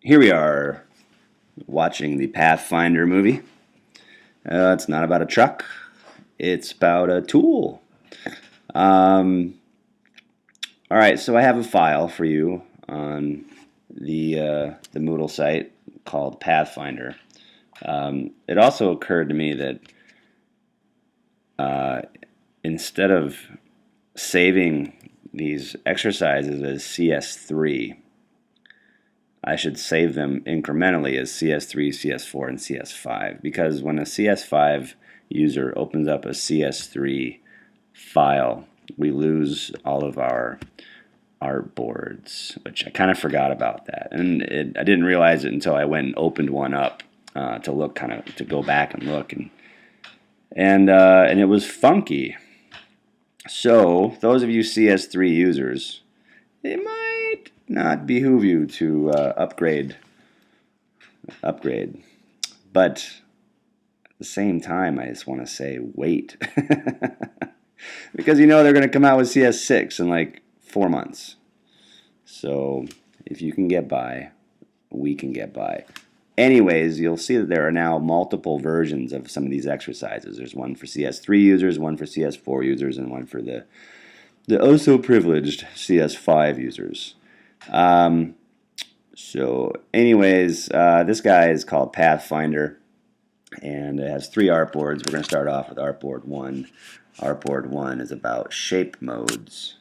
Here we are watching the Pathfinder movie. It's not about a truck, it's about a tool. Um, all right, so I have a file for you on the Moodle site called Pathfinder. It also occurred to me that uh, instead of saving these exercises as CS3, I should save them incrementally as CS3, CS4, and CS5, because when a CS5 user opens up a CS3 file, we lose all of our artboards, which I kind of forgot about that, and I didn't realize it until I went and opened one up to look, to go back and look, and it was funky. So those of you CS3 users, it might not behoove you to upgrade. But at the same time, I just want to say wait. Because they're going to come out with CS6 in like 4 months. So if you can get by, we can get by. Anyways, you'll see that there are now multiple versions of some of these exercises. There's one for CS3 users, one for CS4 users, and one for the oh-so privileged CS5 users. So anyways, this guy is called Pathfinder, and it has 3 artboards. We're going to start off with artboard 1. Artboard 1 is about shape modes.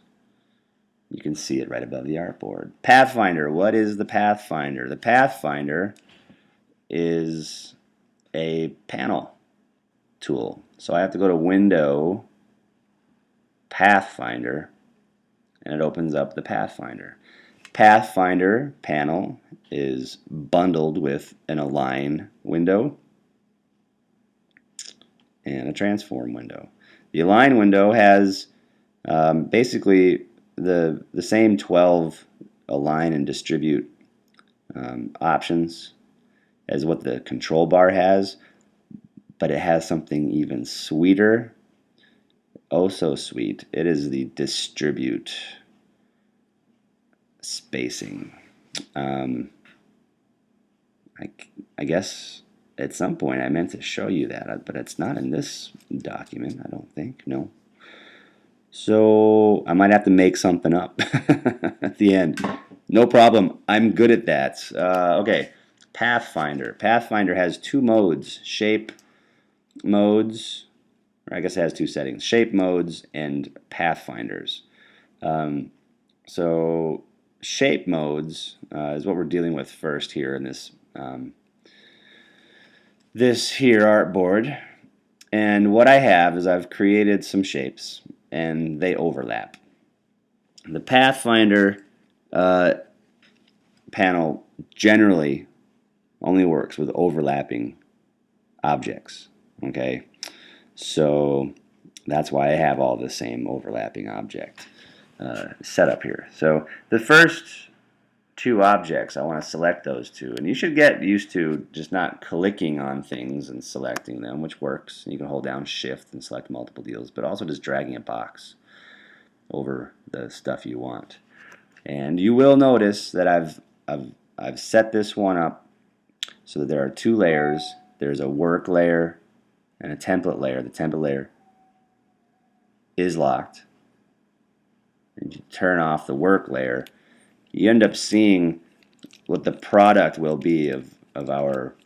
You can see it right above the artboard. Pathfinder, what is the Pathfinder? The Pathfinder is a panel tool. So I have to go to Window, Pathfinder, and it opens up the Pathfinder. Pathfinder panel is bundled with an align window and a transform window. The align window has basically the same 12 align and distribute options as what the control bar has, but it has something even sweeter. Oh, so sweet. It is the distribute spacing. I guess at some point I meant to show you that, but it's not in this document, I don't think. No. So I might have to make something up at the end. No problem. I'm good at that. Okay. Pathfinder. Pathfinder has 2 modes. Shape modes, or I guess it has 2 settings. Shape modes and Pathfinders. So shape modes is what we're dealing with first here in this this here artboard. And what I have is I've created some shapes, and they overlap. The Pathfinder panel generally only works with overlapping objects. Okay, so that's why I have all the same overlapping object set up here. So the first 2 objects, I want to select those 2, and you should get used to just not clicking on things and selecting them, which works. You can hold down Shift and select multiple deals, but also just dragging a box over the stuff you want. And you will notice that I've set this one up so that there are 2 layers. There's a work layer and a template layer. The template layer is locked. And you turn off the work layer, you end up seeing what the product will be of our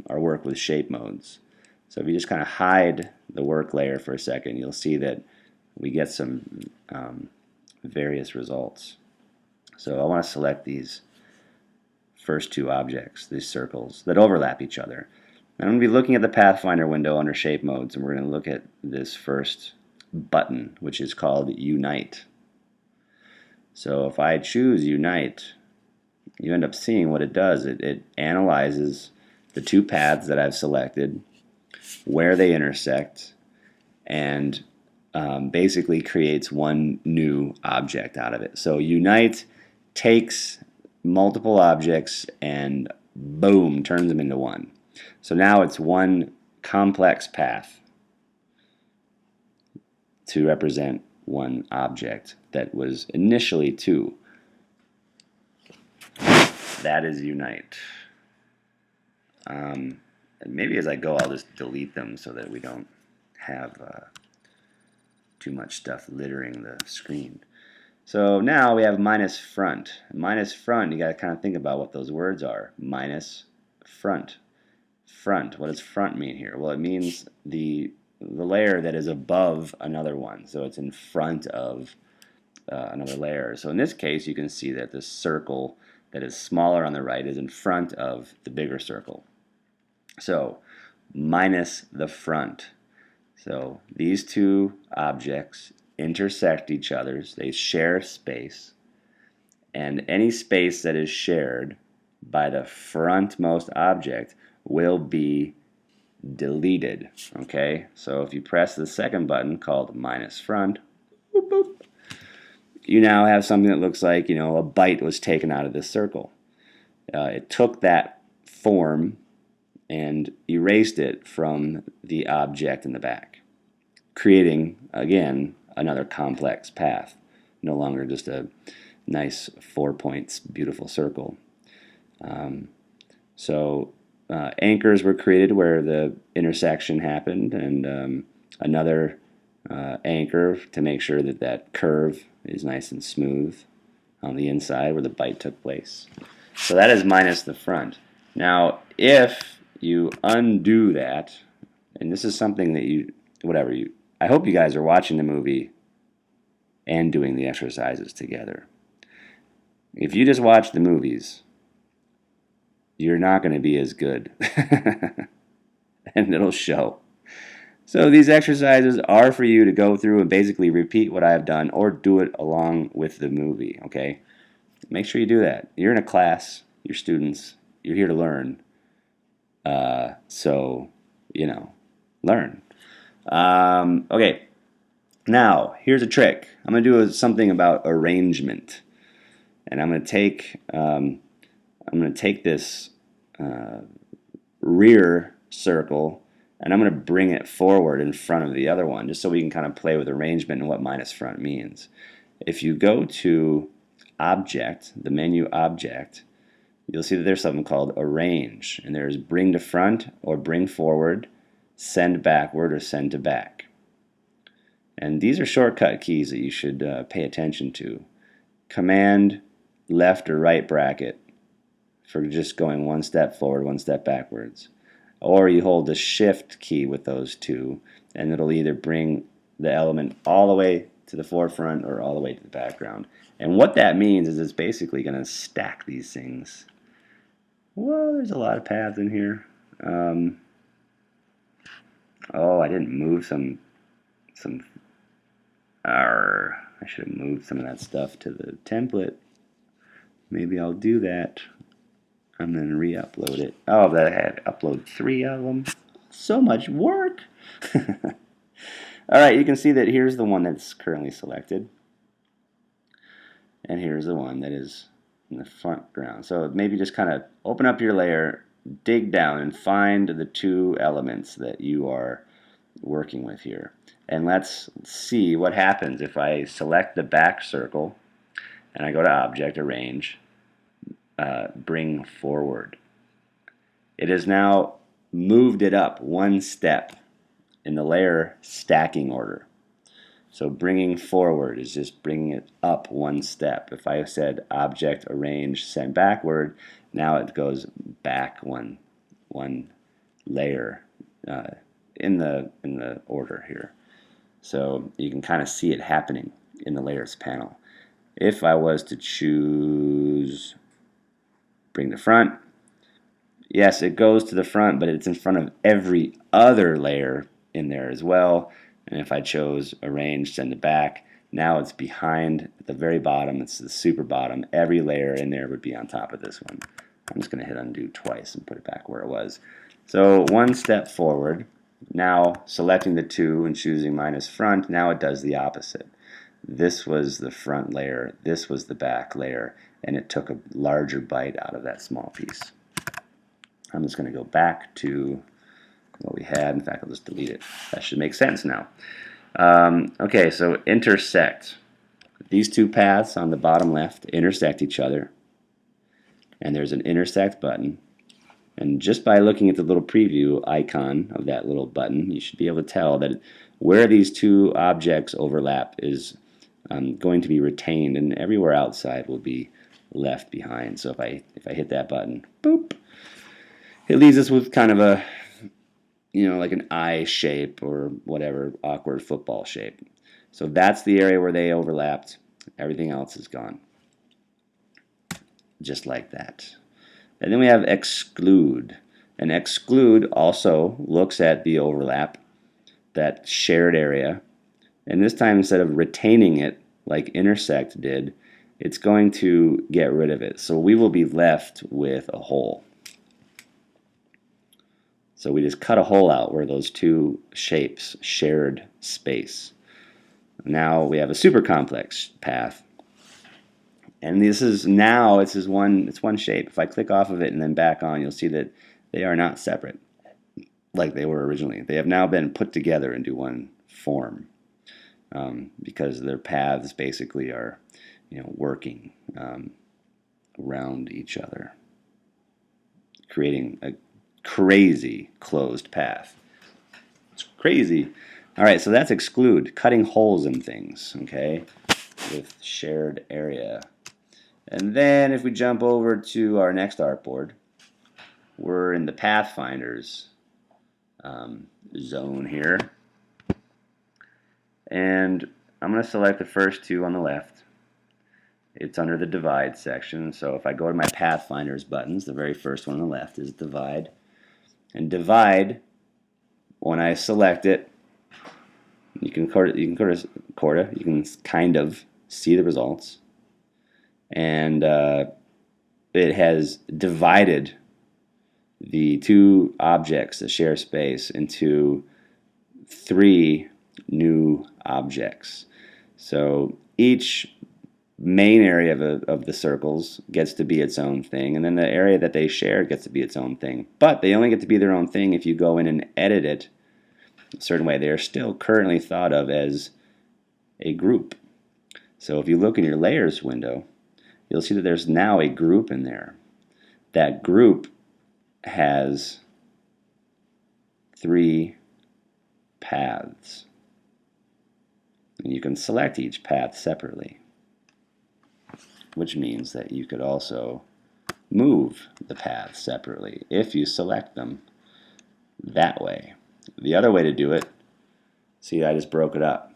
work with shape modes. So if you just kind of hide the work layer for a second, you'll see that we get some various results. So I want to select these first 2 objects, these circles, that overlap each other. I'm going to be looking at the Pathfinder window under shape modes, and we're going to look at this first button, which is called Unite. So if I choose Unite, you end up seeing what it does. It analyzes the 2 paths that I've selected, where they intersect, and basically creates one new object out of it. So Unite takes multiple objects and boom, turns them into one. So now it's one complex path to represent one object that was initially 2. that is unite. Maybe as I go, I'll just delete them so that we don't have too much stuff littering the screen. So now we have minus front. Minus front, you got to kind of think about what those words are. Minus front. Front. What does front mean here? Well, it means the layer that is above another one. So it's in front of another layer. So in this case, you can see that this circle that is smaller on the right is in front of the bigger circle. So minus the front. So these two objects intersect each other. They share space. And any space that is shared by the frontmost object will be deleted. Okay? So if you press the second button called minus front, boop, boop, you now have something that looks like, a byte was taken out of this circle. It took that form and erased it from the object in the back, creating, again, another complex path, no longer just a nice 4 points, beautiful circle. Anchors were created where the intersection happened, and another anchor to make sure that that curve is nice and smooth on the inside where the bite took place. So that is minus the front. Now, if you undo that, and this is something that I hope you guys are watching the movie and doing the exercises together. If you just watch the movies, you're not going to be as good. And it'll show. So these exercises are for you to go through and basically repeat what I have done or do it along with the movie, okay? Make sure you do that. You're in a class, you're students, you're here to learn. Learn. Okay, now here's a trick. I'm going to do something about arrangement. And I'm going to take this rear circle and I'm going to bring it forward in front of the other one just so we can kind of play with arrangement and what minus front means. If you go to Object, the menu Object, you'll see that there's something called Arrange, and there's Bring to Front or Bring Forward, Send Backward or Send to Back. And these are shortcut keys that you should pay attention to. Command left or right bracket for just going one step forward, one step backwards. Or you hold the shift key with those two, and it'll either bring the element all the way to the forefront or all the way to the background. And what that means is it's basically going to stack these things. Well, there's a lot of paths in here. I didn't move some. I should have moved some of that stuff to the template. Maybe I'll do that. I'm going to re-upload it. Oh, that I had to upload 3 of them. So much work. All right, you can see that here's the one that's currently selected. And here's the one that is in the front ground. So maybe just kind of open up your layer, dig down, and find the 2 elements that you are working with here. And let's see what happens if I select the back circle and I go to Object, Arrange, Bring Forward. It has now moved it up one step in the layer stacking order. So bringing forward is just bringing it up one step. If I said Object, Arrange, Send Backward, now it goes back one layer in the order here. So you can kind of see it happening in the Layers panel. If I was to choose Bring to Front, yes, it goes to the front, but it's in front of every other layer in there as well. And if I chose Arrange, Send to Back, now it's behind at the very bottom. It's the super bottom. Every layer in there would be on top of this one. I'm just going to hit undo twice and put it back where it was. So one step forward. Now selecting the 2 and choosing minus front, now it does the opposite. This was the front layer, this was the back layer, and it took a larger bite out of that small piece. I'm just going to go back to what we had. In fact, I'll just delete it. That should make sense now. Okay, so intersect. These 2 paths on the bottom left intersect each other. and there's an intersect button. And just by looking at the little preview icon of that little button, you should be able to tell that where these two objects overlap is going to be retained, and everywhere outside will be left behind. So if I hit that button, boop, it leaves us with kind of a, like an eye shape or whatever awkward football shape. So that's the area where they overlapped. Everything else is gone. Just like that. And then we have exclude. And exclude also looks at the overlap, that shared area. And this time, instead of retaining it like intersect did, it's going to get rid of it. So we will be left with a hole. So we just cut a hole out where those two shapes shared space. Now we have a super complex path. And this is one shape. If I click off of it and then back on, you'll see that they are not separate like they were originally. They have now been put together into one form because their paths basically are, working around each other, creating a crazy closed path. It's crazy. All right, so that's exclude, cutting holes in things, okay, with shared area. And then if we jump over to our next artboard, we're in the Pathfinder's zone here. And I'm going to select the first two on the left. It's under the divide section. So if I go to my Pathfinder's buttons, the very first one on the left is divide. And divide, when I select it, you can kind of see the results. And it has divided the two objects that share space into 3 new objects. So each main area of the circles gets to be its own thing, and then the area that they share gets to be its own thing. But they only get to be their own thing if you go in and edit it a certain way. They are still currently thought of as a group. So if you look in your layers window, you'll see that there's now a group in there. That group has 3 paths. And you can select each path separately, which means that you could also move the paths separately if you select them that way. The other way to do it, see, I just broke it up.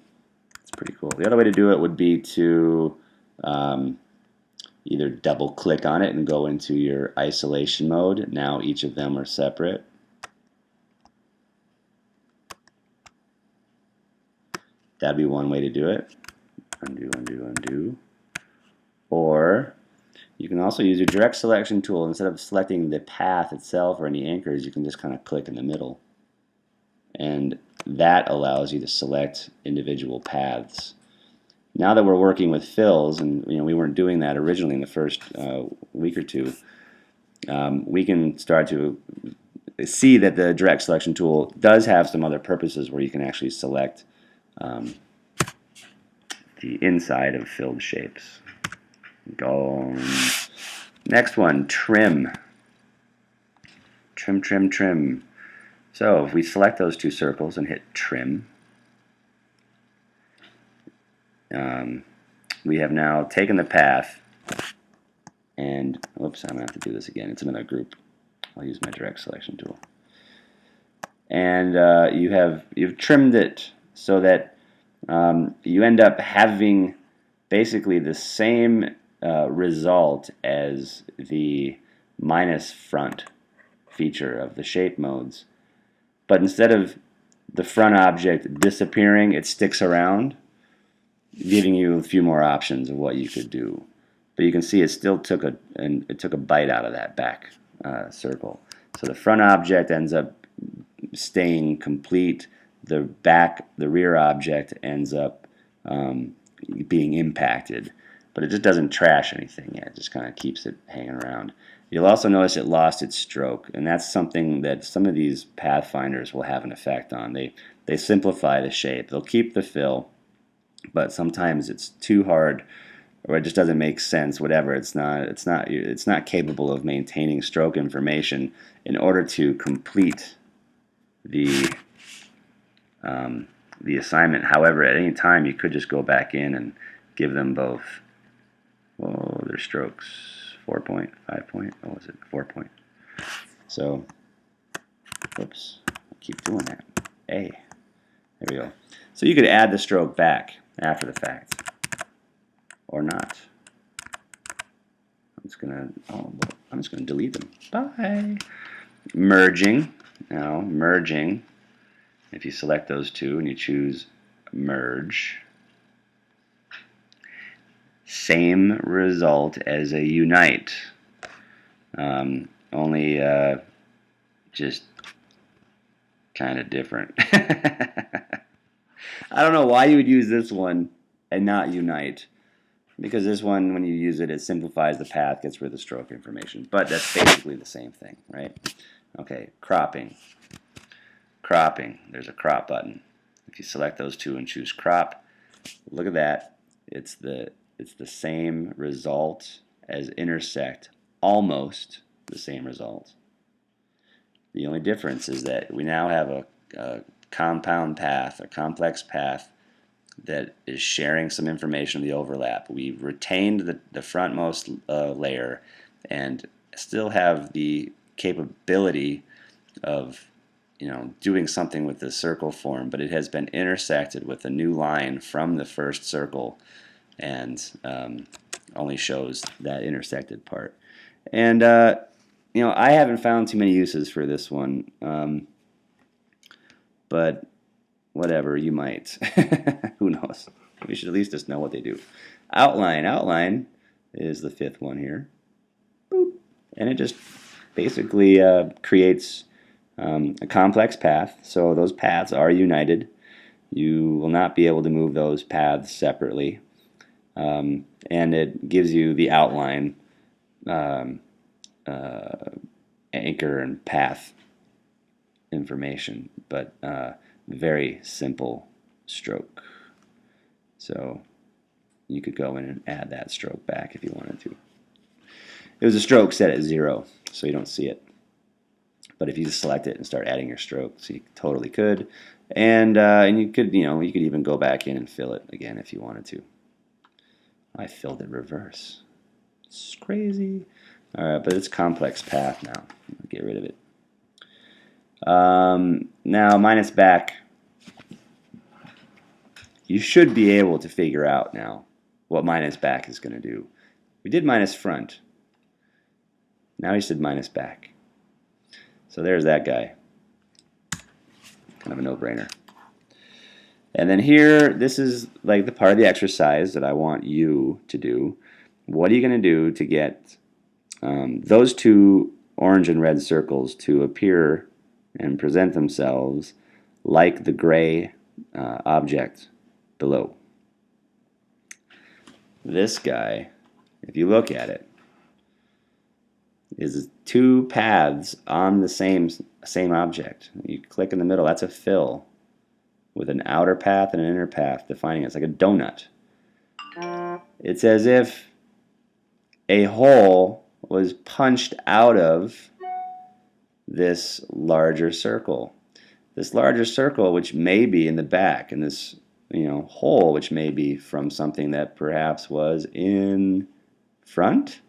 It's pretty cool. The other way to do it would be to either double click on it and go into your isolation mode. Now each of them are separate. That'd be one way to do it. Undo, undo, undo. Or you can also use your direct selection tool. Instead of selecting the path itself or any anchors, you can just kind of click in the middle. And that allows you to select individual paths. Now that we're working with fills, and we weren't doing that originally in the first week or two, we can start to see that the direct selection tool does have some other purposes where you can actually select the inside of filled shapes. Go. Next one, trim. Trim, trim, trim. So if we select those 2 circles and hit trim, we have now taken the path and, oops, I'm going to have to do this again. It's another group. I'll use my direct selection tool. And you've trimmed it so that you end up having basically the same result as the minus front feature of the shape modes. But instead of the front object disappearing, it sticks around, giving you a few more options of what you could do. But you can see it still took a bite out of that back circle. So the front object ends up staying complete. The rear object ends up being impacted, but it just doesn't trash anything yet. It just kind of keeps it hanging around. You'll also notice it lost its stroke, and that's something that some of these Pathfinders will have an effect on. They simplify the shape. They'll keep the fill, but sometimes it's too hard or it just doesn't make sense, whatever. It's not capable of maintaining stroke information in order to complete the assignment. However, at any time you could just go back in and give them both. Oh, their strokes 4 point, 5 point. Oh, was it 4 point? So, oops, I keep doing that. A. There we go. So you could add the stroke back after the fact, or not. I'm just gonna delete them. Bye. Merging. Now merging. If you select those two and you choose merge, same result as a unite. Only just kind of different. I don't know why you would use this one and not unite. Because this one, when you use it, it simplifies the path, gets rid of the stroke information. But that's basically the same thing, right? Okay, cropping. Cropping. There's a crop button. If you select those two and choose crop, look at that. It's the same result as intersect. Almost the same result. The only difference is that we now have a compound path, a complex path, that is sharing some information of the overlap. We've retained the frontmost layer and still have the capability of doing something with the circle form, but it has been intersected with a new line from the first circle and only shows that intersected part. And I haven't found too many uses for this one, but whatever, you might. Who knows? We should at least just know what they do. Outline. Outline is the fifth one here. Boop. And it just basically creates a complex path. So those paths are united. You will not be able to move those paths separately. And it gives you the outline, anchor, and path information. But very simple stroke. So you could go in and add that stroke back if you wanted to. It was a stroke set at 0, so you don't see it. But if you just select it and start adding your stroke, so you totally could. And you could even go back in and fill it again if you wanted to. I filled it reverse. It's crazy. All right, but it's complex path now. I'll get rid of it. Now minus back, you should be able to figure out now what minus back is going to do. We did minus front. Now he said minus back. So there's that guy. Kind of a no-brainer. And then here, this is like the part of the exercise that I want you to do. What are you going to do to get those two orange and red circles to appear and present themselves like the gray object below? This guy, if you look at it, is two paths on the same object. You click in the middle, that's a fill with an outer path and an inner path defining it. It's like a donut. It's as if a hole was punched out of this larger circle. This larger circle, which may be in the back, and this hole, which may be from something that perhaps was in front.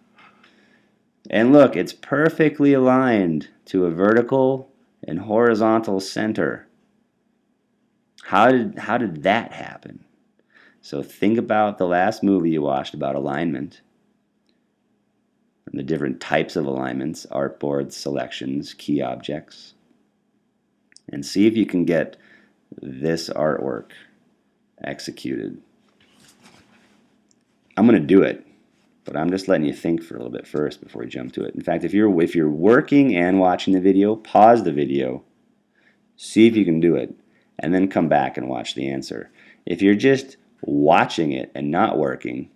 And look, it's perfectly aligned to a vertical and horizontal center. How did that happen? So think about the last movie you watched about alignment and the different types of alignments, artboards, selections, key objects, and see if you can get this artwork executed. I'm going to do it, but I'm just letting you think for a little bit first before you jump to it. In fact, if you're working and watching the video, pause the video, see if you can do it, and then come back and watch the answer. If you're just watching it and not working,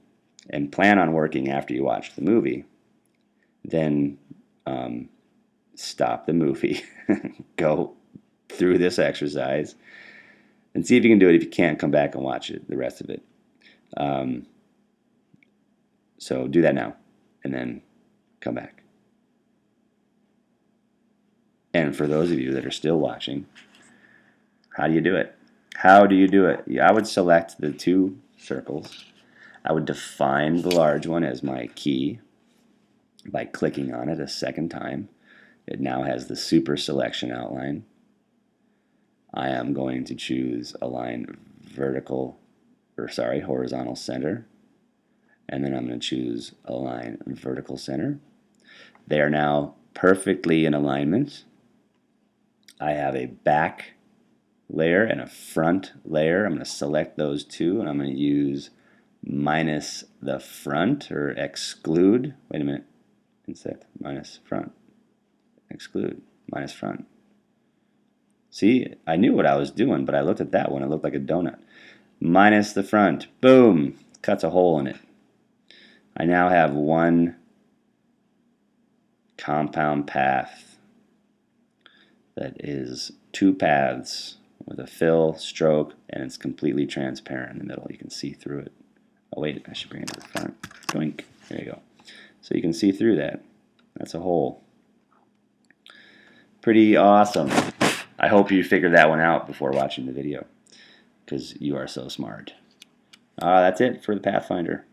and plan on working after you watch the movie, then stop the movie, go through this exercise, and see if you can do it. If you can't, come back and watch it, the rest of it. So do that now, and then come back. And for those of you that are still watching, how do you do it? How do you do it? I would select the two circles. I would define the large one as my key by clicking on it a second time. It now has the super selection outline. I am going to choose align horizontal center, and then I'm going to choose align vertical center. They are now perfectly in alignment. I have a back layer and a front layer. I'm going to select those two, and I'm going to use minus the front, or exclude. Wait a minute. Inset minus front. Exclude minus front. See, I knew what I was doing, but I looked at that one. It looked like a donut. Minus the front. Boom. Cuts a hole in it. I now have one compound path that is two paths with a fill, stroke, and it's completely transparent in the middle. You can see through it. Oh wait, I should bring it to the front. Doink. There you go. So you can see through that. That's a hole. Pretty awesome. I hope you figured that one out before watching the video, because you are so smart. That's it for the Pathfinder.